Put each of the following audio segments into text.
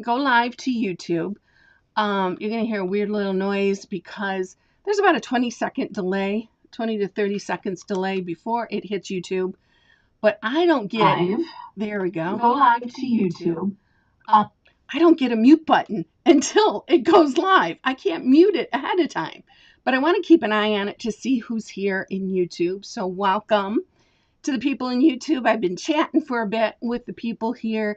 go live to YouTube. You're going to hear a weird little noise because there's about a 20-second delay, 20 to 30 seconds delay before it hits YouTube. But I don't get, live. There we go. Go live to YouTube. I don't get a mute button until it goes live. I can't mute it ahead of time. But I want to keep an eye on it to see who's here in YouTube. So welcome to the people in YouTube. I've been chatting for a bit with the people here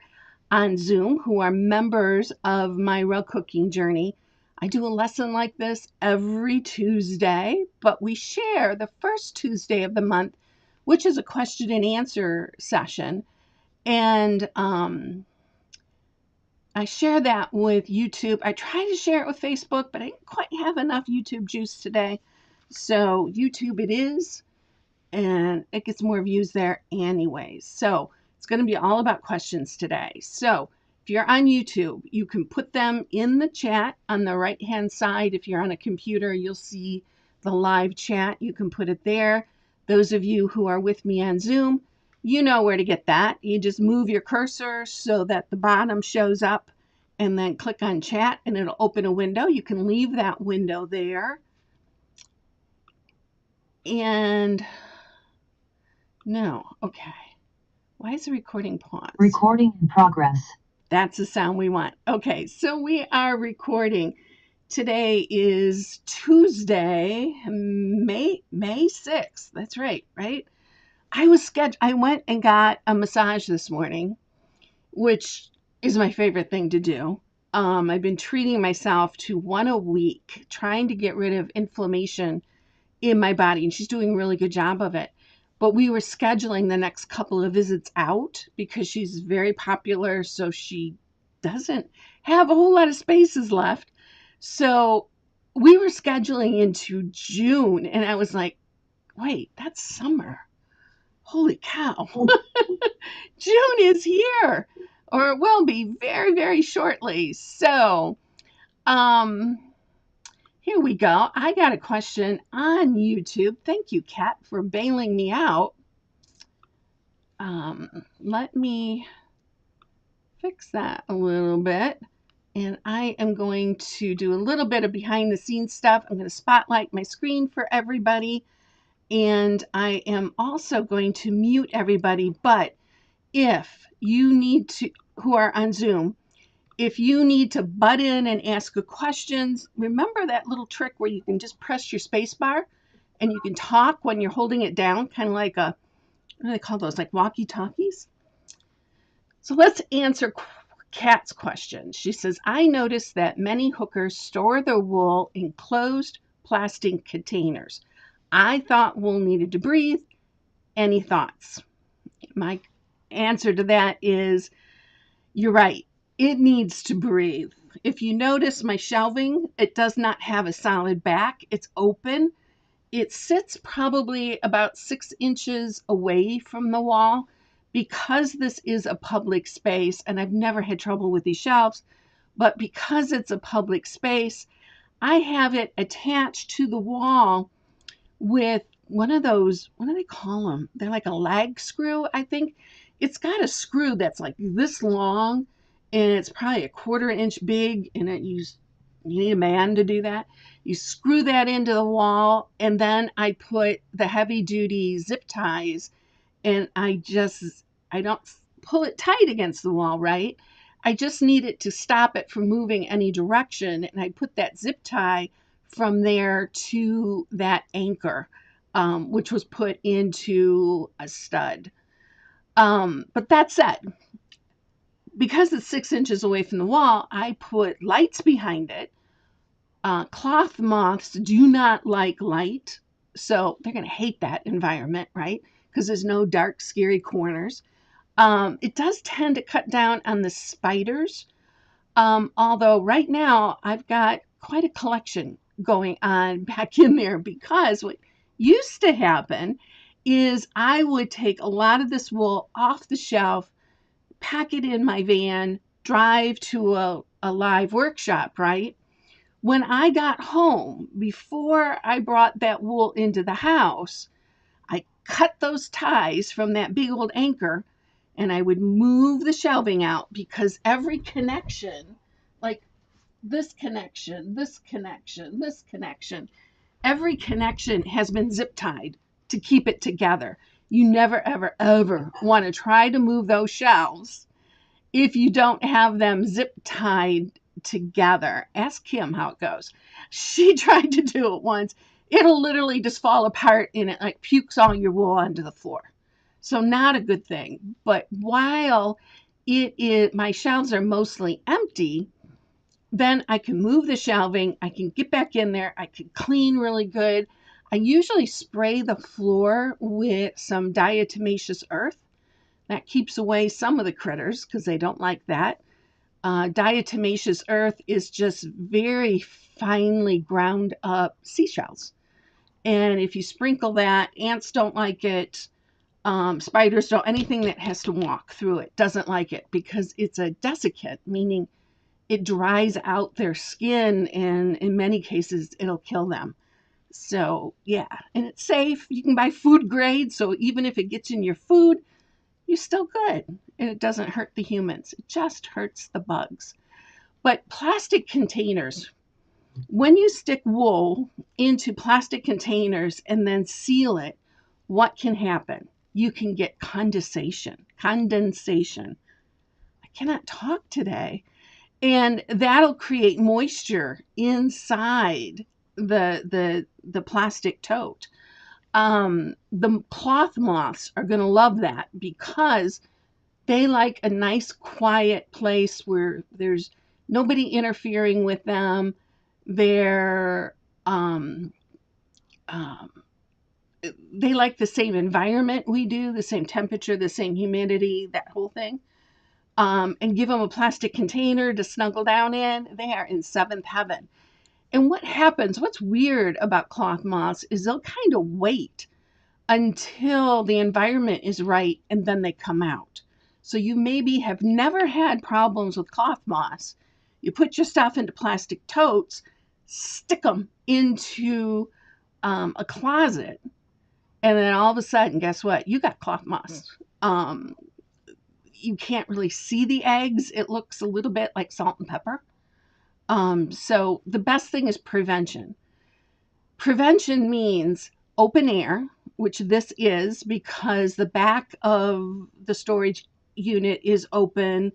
on Zoom who are members of my rug cooking journey. I do a lesson like this every Tuesday, but we share the first Tuesday of the month, which is a question and answer session. And I share that with YouTube. I try to share it with Facebook, but I didn't quite have enough YouTube juice today. So YouTube it is, and it gets more views there anyways. So it's going to be all about questions today. So if you're on YouTube, you can put them in the chat on the right-hand side. If you're on a computer, you'll see the live chat. You can put it there. Those of you who are with me on Zoom, you know where to get that. You just move your cursor so that the bottom shows up and then click on chat and it'll open a window. You can leave that window there. And no, okay. Why is the recording paused? Recording in progress. That's the sound we want. Okay, so we are recording. Today is Tuesday, May 6th. That's right? I went and got a massage this morning, which is my favorite thing to do. I've been treating myself to one a week, trying to get rid of inflammation in my body, and she's doing a really good job of it. But we were scheduling the next couple of visits out because she's very popular, so she doesn't have a whole lot of spaces left. So we were scheduling into June, and I was like, wait, that's summer. Holy cow. June is here, or it will be very, very shortly. So here we go. I got a question on YouTube. Thank you, Kat, for bailing me out. Let me fix that a little bit. And I am going to do a little bit of behind the scenes stuff. I'm going to spotlight my screen for everybody. And I am also going to mute everybody. But if you need to, who are on Zoom, if you need to butt in and ask questions, remember that little trick where you can just press your space bar and you can talk when you're holding it down, kind of like a, what do they call those, like walkie-talkies? So let's answer Kat's question. She says, I noticed that many hookers store their wool in closed plastic containers. I thought wool needed to breathe. Any thoughts? My answer to that is, you're right. It needs to breathe. If you notice my shelving, it does not have a solid back. It's open. It sits probably about 6 inches away from the wall. Because this is a public space, and I've never had trouble with these shelves, but because it's a public space, I have it attached to the wall with one of those, what do they call them? They're like a lag screw, I think. It's got a screw that's like this long, and it's probably a 1/4 inch big, and you need a man to do that. You screw that into the wall, and then I put the heavy duty zip ties, and I don't pull it tight against the wall, right? I just need it to stop it from moving any direction, and I put that zip tie from there to that anchor, which was put into a stud. But that said, because it's 6 inches away from the wall, I put lights behind it. Cloth moths do not like light, so they're going to hate that environment, right? Because there's no dark, scary corners. It does tend to cut down on the spiders, although right now I've got quite a collection going on back in there, because what used to happen is I would take a lot of this wool off the shelf, pack it in my van, drive to a live workshop, right? When I got home, before I brought that wool into the house, I cut those ties from that big old anchor, and I would move the shelving out because every connection, like this connection, this connection, this connection, every connection has been zip tied to keep it together. You never, ever, ever want to try to move those shelves if you don't have them zip tied together. Ask Kim how it goes. She tried to do it once. It'll literally just fall apart and it like pukes all your wool onto the floor. So not a good thing. But while my shelves are mostly empty, then I can move the shelving. I can get back in there. I can clean really good. I usually spray the floor with some diatomaceous earth. That keeps away some of the critters because they don't like that. Diatomaceous earth is just very finely ground up seashells. And if you sprinkle that, ants don't like it. Spiders don't, anything that has to walk through it doesn't like it because it's a desiccant, meaning it dries out their skin and in many cases it'll kill them. So yeah, and it's safe. You can buy food grade, so even if it gets in your food, you're still good. And it doesn't hurt the humans. It just hurts the bugs. But plastic containers, when you stick wool into plastic containers and then seal it, what can happen? You can get condensation. I cannot talk today. And that'll create moisture inside the plastic tote. The cloth moths are going to love that because they like a nice quiet place where there's nobody interfering with them. They're um, they like the same environment we do, the same temperature, the same humidity, that whole thing. And give them a plastic container to snuggle down in, they are in seventh heaven. And what happens, what's weird about cloth moths is they'll kind of wait until the environment is right and then they come out. So you maybe have never had problems with cloth moths. You put your stuff into plastic totes, stick them into a closet, and then all of a sudden, guess what? You got cloth moths. You can't really see the eggs. It looks a little bit like salt and pepper. So the best thing is prevention. Prevention means open air, which this is because the back of the storage unit is open.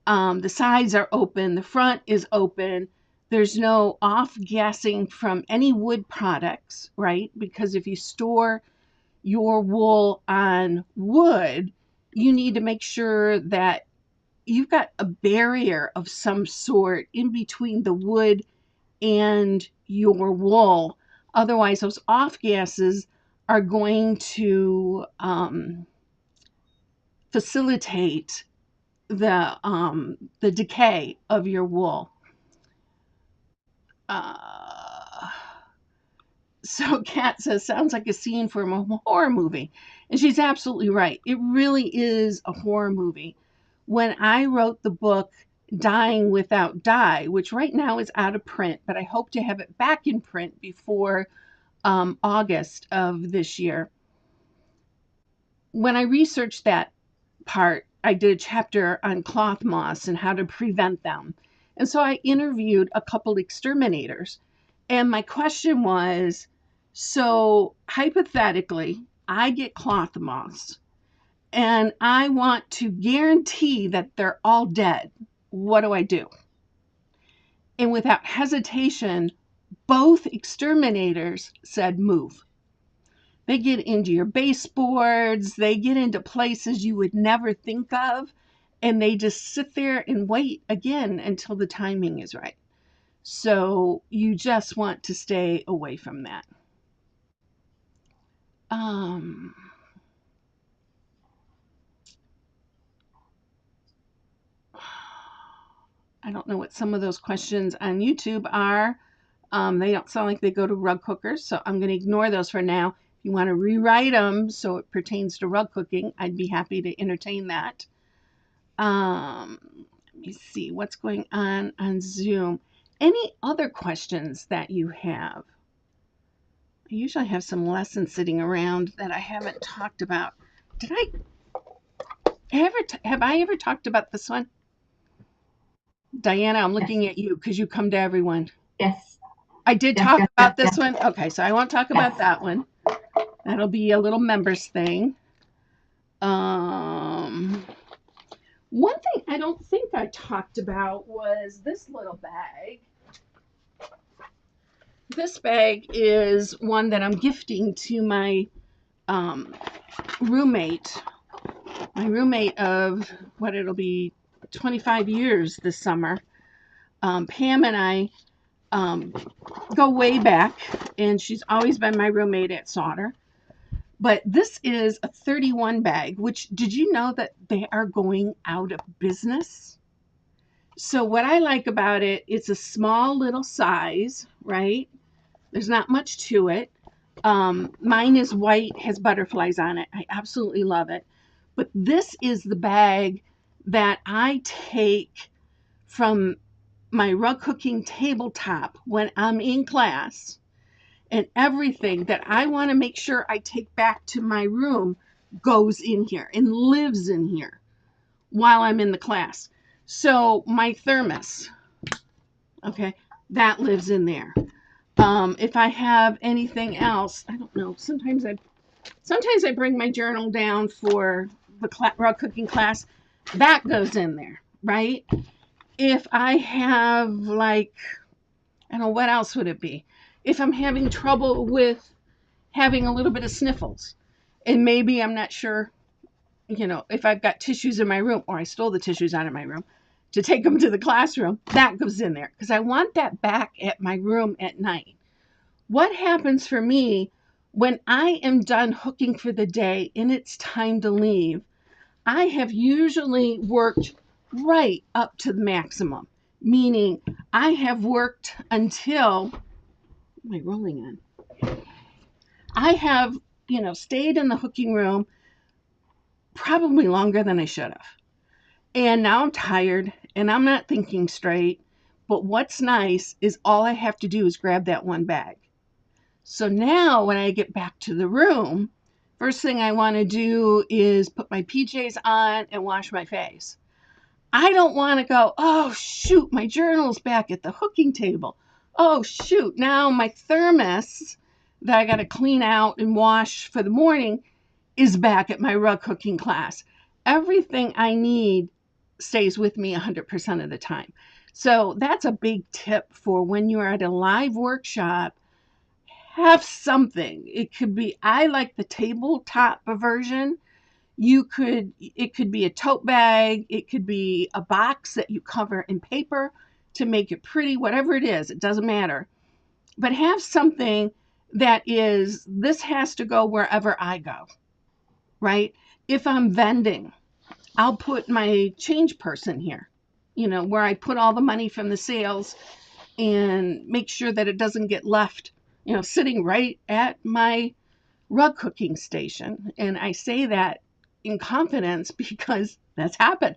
The sides are open. The front is open. There's no off gassing from any wood products, right? Because if you store your wool on wood, you need to make sure that you've got a barrier of some sort in between the wood and your wool. Otherwise, those off gases are going to facilitate the decay of your wool. Uh, so Kat says, sounds like a scene from a horror movie. And she's absolutely right. It really is a horror movie. When I wrote the book Dying Without Dye, which right now is out of print, but I hope to have it back in print before August of this year. When I researched that part, I did a chapter on cloth moths and how to prevent them. And so I interviewed a couple exterminators. And my question was, so hypothetically, I get cloth moths and I want to guarantee that they're all dead. What do I do? And without hesitation, both exterminators said move. They get into your baseboards, they get into places you would never think of, and they just sit there and wait again until the timing is right. So you just want to stay away from that. I don't know what some of those questions on YouTube are. They don't sound like they go to rug cookers, so I'm going to ignore those for now. If you want to rewrite them so it pertains to rug cooking, I'd be happy to entertain that. Let me see what's going on Zoom. Any other questions that you have? I usually have some lessons sitting around that I haven't talked about. Did I Have I ever talked about this one? Diana, I'm looking at you because you come to everyone. Yes. I did Yes, talk yes, about yes, this one. Okay, so I won't talk about yes. that one. That'll be a little members thing. Um, One thing I don't think I talked about was this little bag. This bag is one that I'm gifting to my um, roommate. My roommate of what it'll be 25 years this summer. Pam and I um, go way back, and she's always been my roommate at Sauter. But this is a 31 bag, which did you know that they are going out of business? So what I like about it, it's a small little size, right? There's not much to it. Mine is white, has butterflies on it. I absolutely love it. But this is the bag that I take from my rug cooking tabletop when I'm in class, and everything that I want to make sure I take back to my room goes in here and lives in here while I'm in the class. So my thermos, okay, that lives in there. If I have anything else, I don't know. Sometimes I bring my journal down for the rug cooking class. That goes in there, right? If I have like, I don't know, what else would it be? If I'm having trouble with having a little bit of sniffles, and maybe I'm not sure, if I've got tissues in my room, or I stole the tissues out of my room to take them to the classroom, that goes in there because I want that back at my room at night. What happens for me when I am done hooking for the day and it's time to leave? I have usually worked right up to the maximum, meaning I have worked until, what am I rolling on? I have, stayed in the hooking room probably longer than I should have. And now I'm tired and I'm not thinking straight. But what's nice is all I have to do is grab that one bag. So now when I get back to the room, first thing I want to do is put my PJs on and wash my face. I don't want to go, oh, shoot, my journal's back at the hooking table. Oh, shoot, now my thermos that I got to clean out and wash for the morning is back at my rug cooking class. Everything I need stays with me 100% of the time. So that's a big tip for when you're at a live workshop. Have something. It could be, I like the tabletop version. It could be a tote bag, it could be a box that you cover in paper to make it pretty, whatever it is, it doesn't matter. But have something that is, this has to go wherever I go, right? If I'm vending, I'll put my change purse in here, where I put all the money from the sales and make sure that it doesn't get left, sitting right at my rug cooking station. And I say that in confidence because that's happened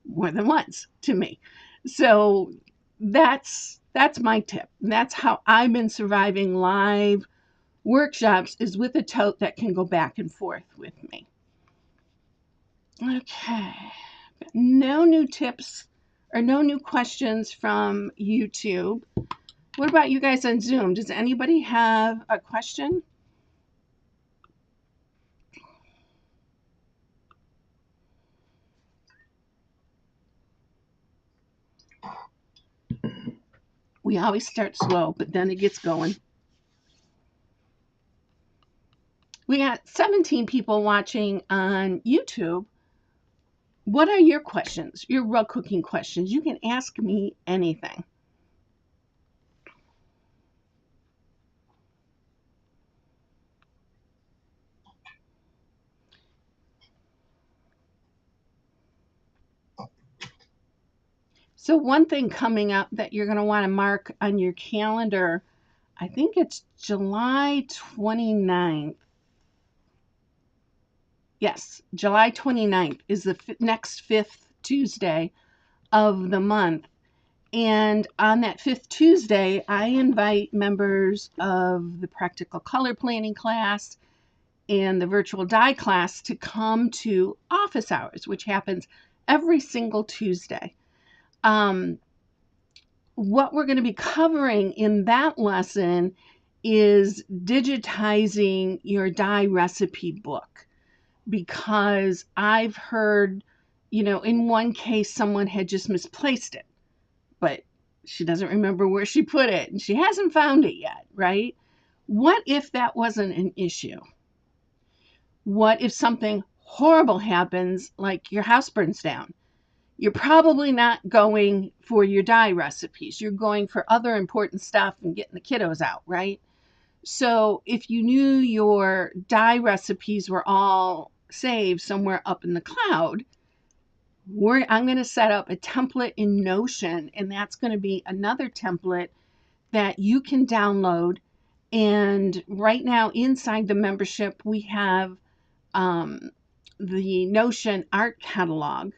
more than once to me. So that's my tip. That's how I've been surviving live workshops, is with a tote that can go back and forth with me. Okay. No new tips or no new questions from YouTube. What about you guys on Zoom? Does anybody have a question? We always start slow, but then it gets going. We got 17 people watching on YouTube. What are your questions? Your rug cooking questions? You can ask me anything. So one thing coming up that you're going to want to mark on your calendar, I think it's July 29th. Yes, July 29th is the next fifth Tuesday of the month. And on that fifth Tuesday, I invite members of the practical color planning class and the virtual die class to come to office hours, which happens every single Tuesday. What we're going to be covering in that lesson is digitizing your die recipe book, because I've heard, in one case, someone had just misplaced it, but she doesn't remember where she put it and she hasn't found it yet, right? What if that wasn't an issue? What if something horrible happens, like your house burns down? You're probably not going for your die recipes. You're going for other important stuff and getting the kiddos out, right? So if you knew your die recipes were all saved somewhere up in the cloud, I'm going to set up a template in Notion, and that's going to be another template that you can download. And right now inside the membership, we have the Notion art catalog,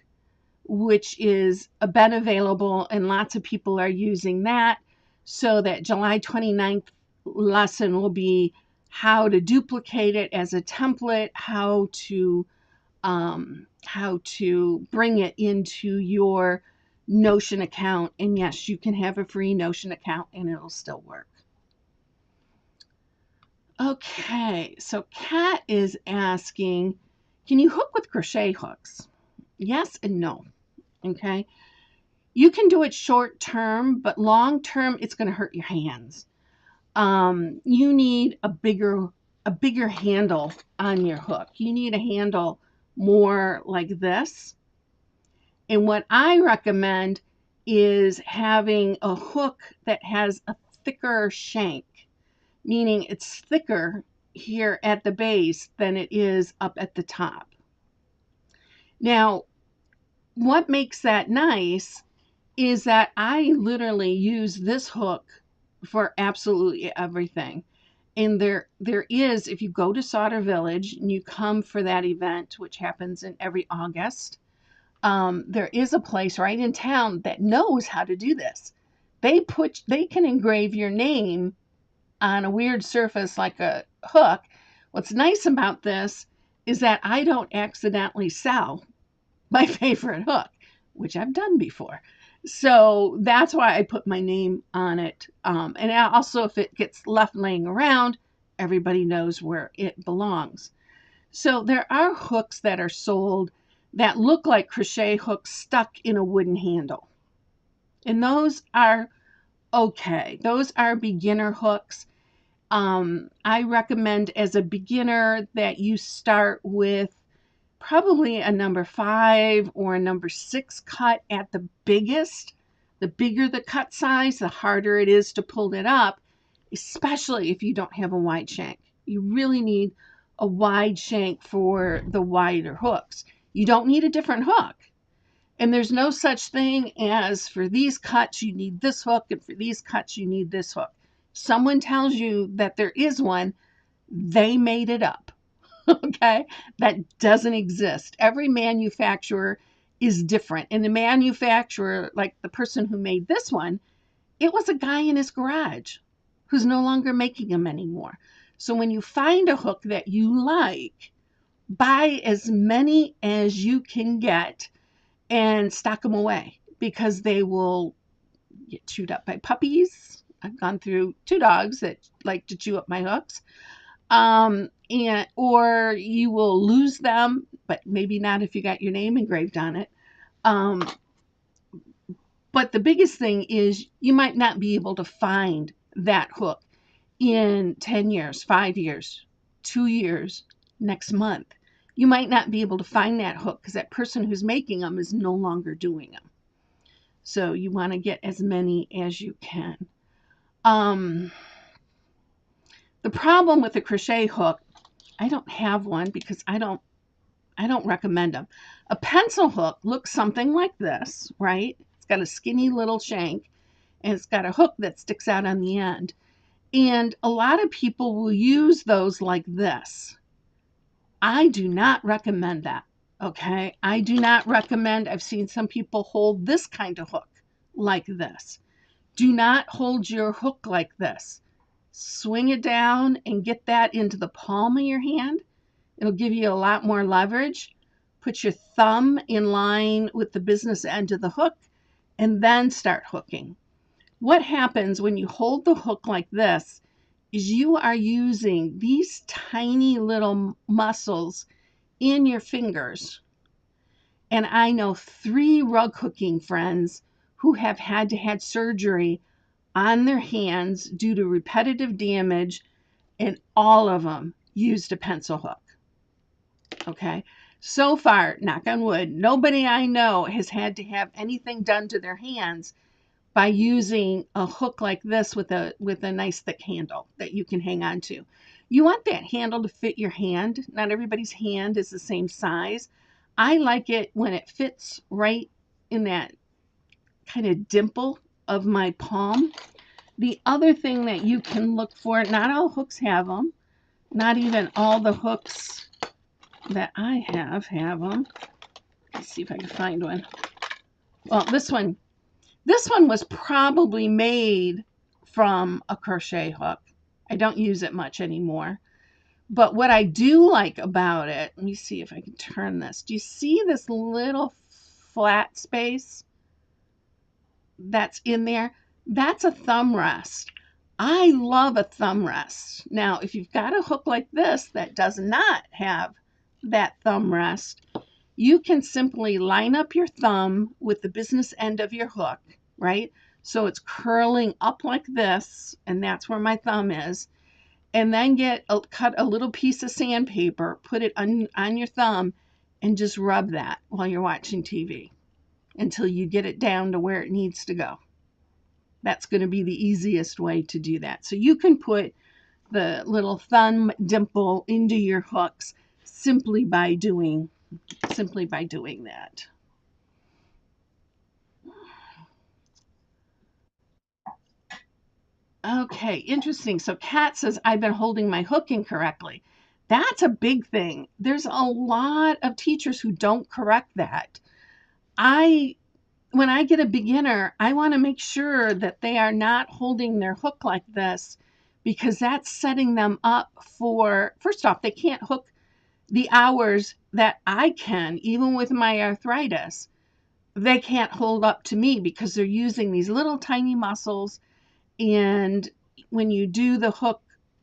which is been available, and lots of people are using that. So that July 29th lesson will be how to duplicate it as a template, how to bring it into your Notion account. And yes, you can have a free Notion account and it'll still work. Okay, so Kat is asking, can you hook with crochet hooks? Yes and no. Okay. You can do it short term, but long term, it's going to hurt your hands. You need a bigger handle on your hook. You need a handle more like this. And what I recommend is having a hook that has a thicker shank, meaning it's thicker here at the base than it is up at the top. Now, what makes that nice is that I literally use this hook for absolutely everything. And there is, if you go to Solder Village and you come for that event, which happens in every August, there is a place right in town that knows how to do this. They can engrave your name on a weird surface like a hook. What's nice about this is that I don't accidentally sell my favorite hook, which I've done before. So that's why I put my name on it. And also, if it gets left laying around, everybody knows where it belongs. So there are hooks that are sold that look like crochet hooks stuck in a wooden handle. And those are okay. Those are beginner hooks. I recommend as a beginner that you start with probably a number 5 or a number 6 cut at the biggest. The bigger the cut size, the harder it is to pull it up, especially if you don't have a wide shank. You really need a wide shank for the wider hooks. You don't need a different hook. And there's no such thing as for these cuts you need this hook and for these cuts you need this hook. Someone tells you that there is one, they made it up. Okay, that doesn't exist. Every manufacturer is different. And the manufacturer, like the person who made this one, it was a guy in his garage who's no longer making them anymore. So when you find a hook that you like, buy as many as you can get and stock them away, because they will get chewed up by puppies. I've gone through 2 dogs that like to chew up my hooks. Or you will lose them, but maybe not if you got your name engraved on it. But the biggest thing is you might not be able to find that hook in 10 years, 5 years, 2 years, next month. You might not be able to find that hook because that person who's making them is no longer doing them. So you want to get as many as you can. The problem with the crochet hook, I don't have one because I don't recommend them. A pencil hook looks something like this, right? It's got a skinny little shank and it's got a hook that sticks out on the end. And a lot of people will use those like this. I do not recommend that, okay? I do not recommend, I've seen some people hold this kind of hook like this. Do not hold your hook like this. Swing it down and get that into the palm of your hand It'll give you a lot more leverage. Put your thumb in line with the business end of the hook and then start hooking. What happens when you hold the hook like this is you are using these tiny little muscles in your fingers. And I know 3 rug hooking friends who have had to have surgery on their hands due to repetitive damage, and all of them used a pencil hook. Okay. So far, knock on wood, nobody I know has had to have anything done to their hands by using a hook like this with a nice thick handle that you can hang on to. You want that handle to fit your hand. Not everybody's hand is the same size. I like it when it fits right in that kind of dimple of my palm. The other thing that you can look for, not all hooks have them, not even all the hooks that I have them. Let's see if I can find one. Well, this one was probably made from a crochet hook. I don't use it much anymore. But what I do like about it, let me see if I can turn this. Do you see this little flat space that's in there? That's a thumb rest. I love a thumb rest. Now, if you've got a hook like this that does not have that thumb rest, you can simply line up your thumb with the business end of your hook, right? So it's curling up like this, and that's where my thumb is. And then cut a little piece of sandpaper, put it on your thumb, and just rub that while you're watching TV until you get it down to where it needs to go. That's going to be the easiest way to do that. So you can put the little thumb dimple into your hooks simply by doing that. Okay, interesting. So Kat says, I've been holding my hook incorrectly. That's a big thing. There's a lot of teachers who don't correct that. When I get a beginner, I want to make sure that they are not holding their hook like this, because that's setting them up for, first off, they can't hook the hours that I can, even with my arthritis. They can't hold up to me because they're using these little tiny muscles. And when you do the hook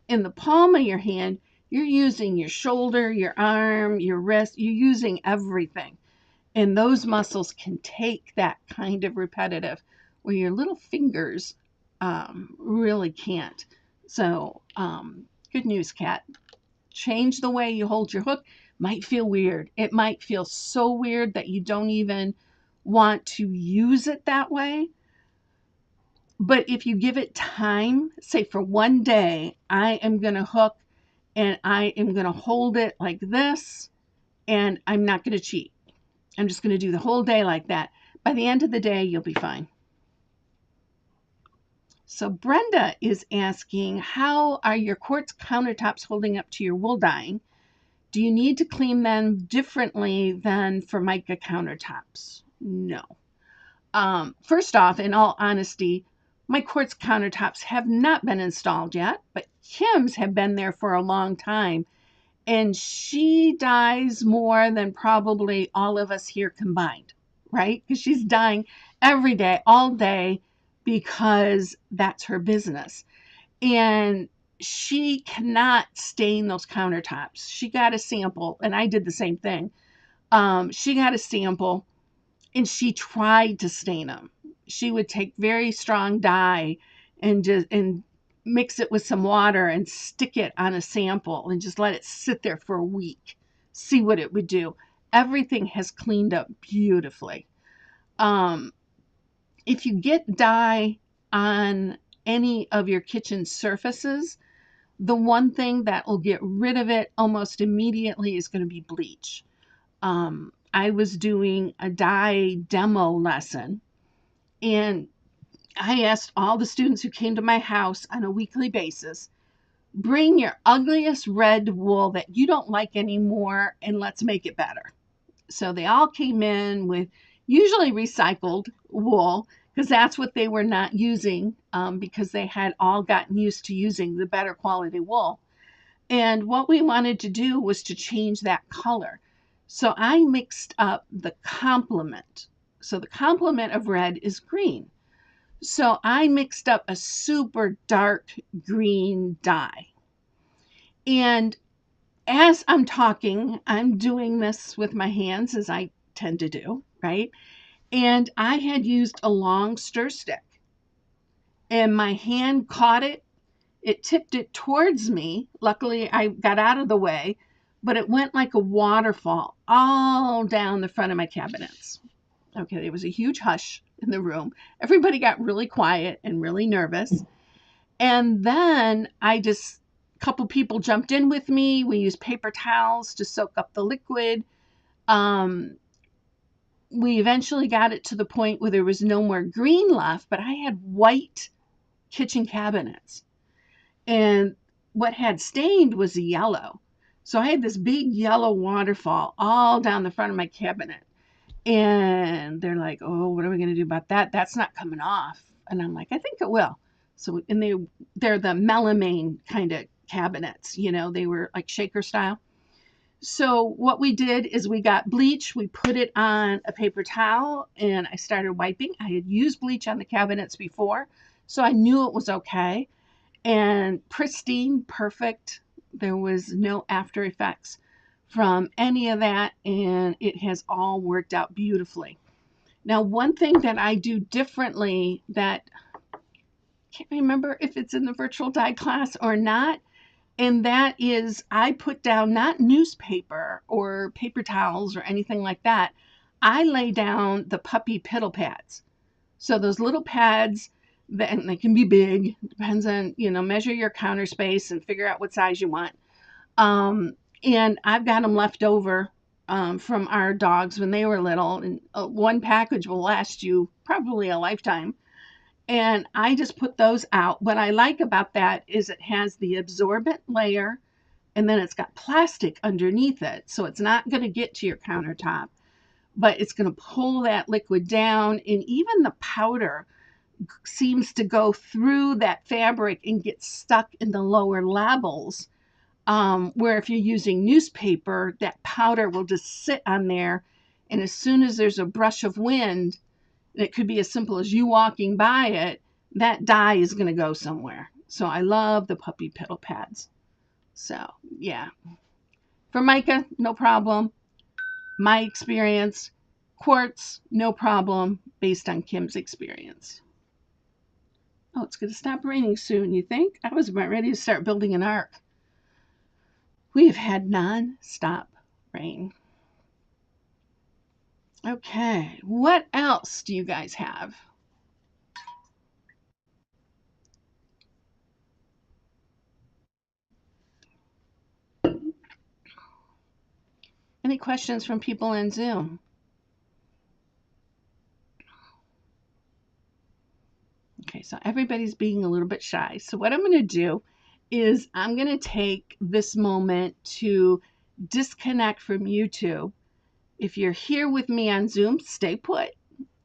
in the palm of your hand, you're using your shoulder, your arm, your wrist, you're using everything. And those muscles can take that kind of repetitive where your little fingers really can't. So, good news, Kat. Change the way you hold your hook. Might feel weird. It might feel so weird that you don't even want to use it that way. But if you give it time, say for one day, I am going to hook and I am going to hold it like this, and I'm not going to cheat. I'm just going to do the whole day like that. By the end of the day, you'll be fine. So Brenda is asking, how are your quartz countertops holding up to your wool dyeing? Do you need to clean them differently than for mica countertops? No. First off, in all honesty, my quartz countertops have not been installed yet, but Kim's have been there for a long time. And she dyes more than probably all of us here combined, right? Because she's dyeing every day, all day, because that's her business. And she cannot stain those countertops. She got a sample, and I did the same thing. She got a sample, and she tried to stain them. She would take very strong dye and mix it with some water and stick it on a sample and just let it sit there for a week, see what it would do. Everything has cleaned up beautifully. If you get dye on any of your kitchen surfaces, the one thing that will get rid of it almost immediately is going to be bleach. I was doing a dye demo lesson, and I asked all the students who came to my house on a weekly basis, bring your ugliest red wool that you don't like anymore and let's make it better. So they all came in with usually recycled wool, because that's what they were not using, because they had all gotten used to using the better quality wool. And what we wanted to do was to change that color. So I mixed up the complement. So the complement of red is green. So I mixed up a super dark green dye. And as I'm talking, I'm doing this with my hands as I tend to do, right? And I had used a long stir stick and my hand caught it. It tipped it towards me. Luckily, I got out of the way, but it went like a waterfall all down the front of my cabinets. Okay, there was a huge hush in the room. Everybody got really quiet and really nervous. And then a couple people jumped in with me. We used paper towels to soak up the liquid. Um, we eventually got it to the point where there was no more green left, but I had white kitchen cabinets. And what had stained was a yellow. So I had this big yellow waterfall all down the front of my cabinet. And they're like, "Oh, what are we going to do about that? That's not coming off." And I'm like, "I think it will." So, and they're the melamine kind of cabinets, they were like shaker style. So what we did is we got bleach, we put it on a paper towel, and I started wiping. I had used bleach on the cabinets before, so I knew it was okay. And pristine, perfect. There was no after effects from any of that, and it has all worked out beautifully. Now, one thing that I do differently that I can't remember if it's in the virtual die class or not, and that is I put down not newspaper or paper towels or anything like that. I lay down the puppy piddle pads. So those little pads, and they can be big, depends on, measure your counter space and figure out what size you want. And I've got them left over from our dogs when they were little. And one package will last you probably a lifetime. And I just put those out. What I like about that is it has the absorbent layer and then it's got plastic underneath it. So it's not going to get to your countertop, but it's going to pull that liquid down. And even the powder seems to go through that fabric and get stuck in the lower levels. Where if you're using newspaper, that powder will just sit on there. And as soon as there's a brush of wind, and it could be as simple as you walking by it, that dye is going to go somewhere. So I love the puppy piddle pads. So yeah, for mica, no problem. My experience, quartz, no problem, based on Kim's experience. Oh, it's going to stop raining soon, you think? I was about ready to start building an ark. We've had non-stop rain. Okay, what else do you guys have? Any questions from people in Zoom? Okay, so everybody's being a little bit shy. So what I'm going to do is I'm going to take this moment to disconnect from YouTube. If you're here with me on Zoom, stay put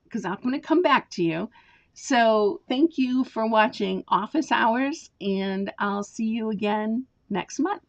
because I'm going to come back to you. So thank you for watching Office Hours, and I'll see you again next month.